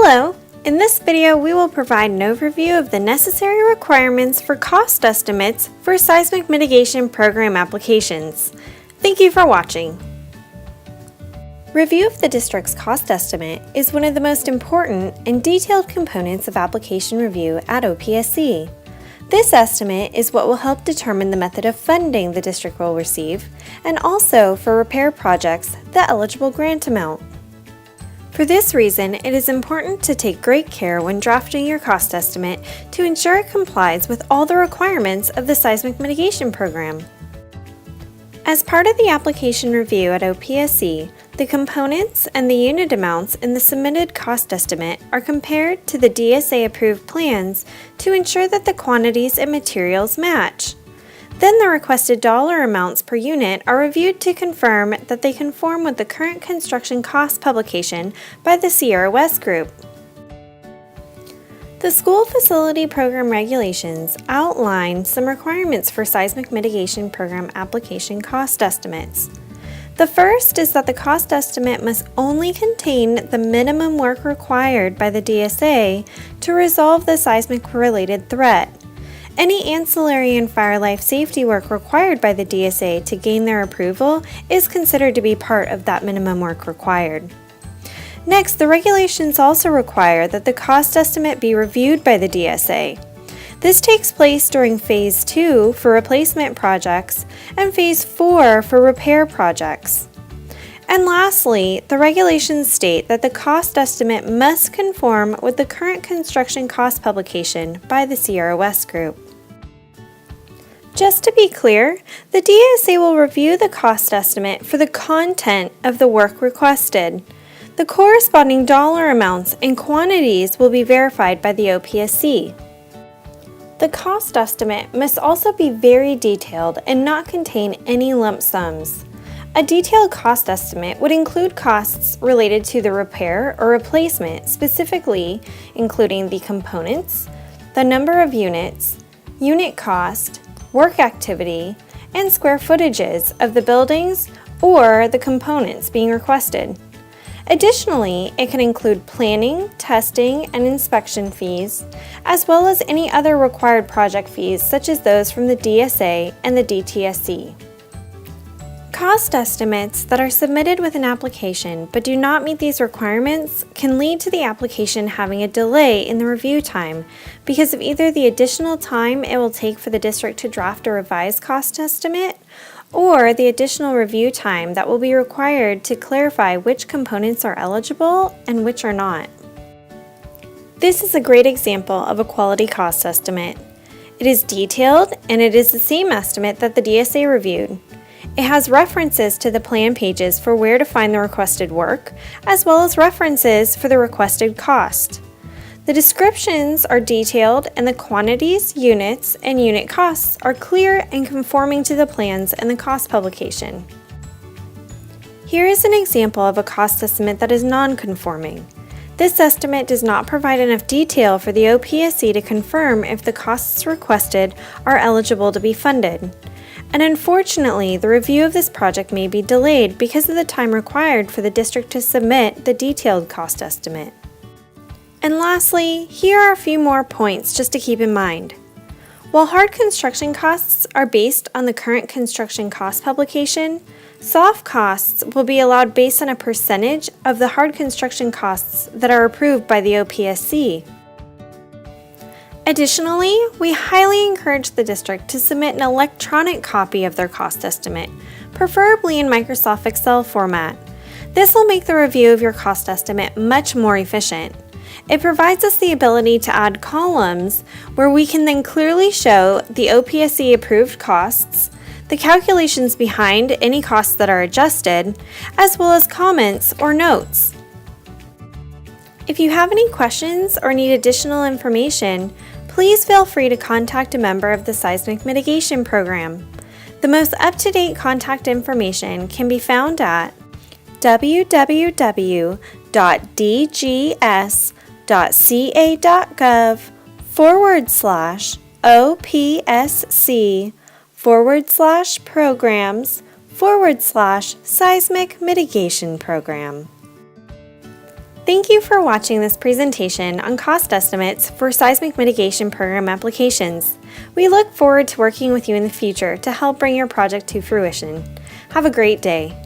Hello! In this video, we will provide an overview of the necessary requirements for cost estimates for seismic mitigation program applications. Thank you for watching. Review of the district's cost estimate is one of the most important and detailed components of application review at OPSC. This estimate is what will help determine the method of funding the district will receive, and also for repair projects, the eligible grant amount. For this reason, it is important to take great care when drafting your cost estimate to ensure it complies with all the requirements of the seismic mitigation program. As part of the application review at OPSC, the components and the unit amounts in the submitted cost estimate are compared to the DSA-approved plans to ensure that the quantities and materials match. Then the requested dollar amounts per unit are reviewed to confirm that they conform with the current construction cost publication by the Sierra West Group. The School Facility Program Regulations outline some requirements for seismic mitigation program application cost estimates. The first is that the cost estimate must only contain the minimum work required by the DSA to resolve the seismic-related threat. Any ancillary and fire life safety work required by the DSA to gain their approval is considered to be part of that minimum work required. Next, the regulations also require that the cost estimate be reviewed by the DSA. This takes place during Phase 2 for replacement projects and Phase 4 for repair projects. And lastly, the regulations state that the cost estimate must conform with the current construction cost publication by the Sierra West Group. Just to be clear, the DSA will review the cost estimate for the content of the work requested. The corresponding dollar amounts and quantities will be verified by the OPSC. The cost estimate must also be very detailed and not contain any lump sums. A detailed cost estimate would include costs related to the repair or replacement, specifically including the components, the number of units, unit cost, work activity, and square footages of the buildings or the components being requested. Additionally, it can include planning, testing, and inspection fees, as well as any other required project fees such as those from the DSA and the DTSC. Cost estimates that are submitted with an application but do not meet these requirements can lead to the application having a delay in the review time because of either the additional time it will take for the district to draft a revised cost estimate or the additional review time that will be required to clarify which components are eligible and which are not. This is a great example of a quality cost estimate. It is detailed and it is the same estimate that the DSA reviewed. It has references to the plan pages for where to find the requested work, as well as references for the requested cost. The descriptions are detailed and the quantities, units, and unit costs are clear and conforming to the plans and the cost publication. Here is an example of a cost estimate that is non-conforming. This estimate does not provide enough detail for the OPSC to confirm if the costs requested are eligible to be funded. And unfortunately, the review of this project may be delayed because of the time required for the district to submit the detailed cost estimate. And lastly, here are a few more points just to keep in mind. While hard construction costs are based on the current construction cost publication, soft costs will be allowed based on a percentage of the hard construction costs that are approved by the OPSC. Additionally, we highly encourage the district to submit an electronic copy of their cost estimate, preferably in Microsoft Excel format. This will make the review of your cost estimate much more efficient. It provides us the ability to add columns where we can then clearly show the OPSC approved costs, the calculations behind any costs that are adjusted, as well as comments or notes. If you have any questions or need additional information, please feel free to contact a member of the Seismic Mitigation Program. The most up-to-date contact information can be found at www.dgs.ca.gov/OPSC/programs/seismic mitigation program. Thank you for watching this presentation on cost estimates for seismic mitigation program applications. We look forward to working with you in the future to help bring your project to fruition. Have a great day.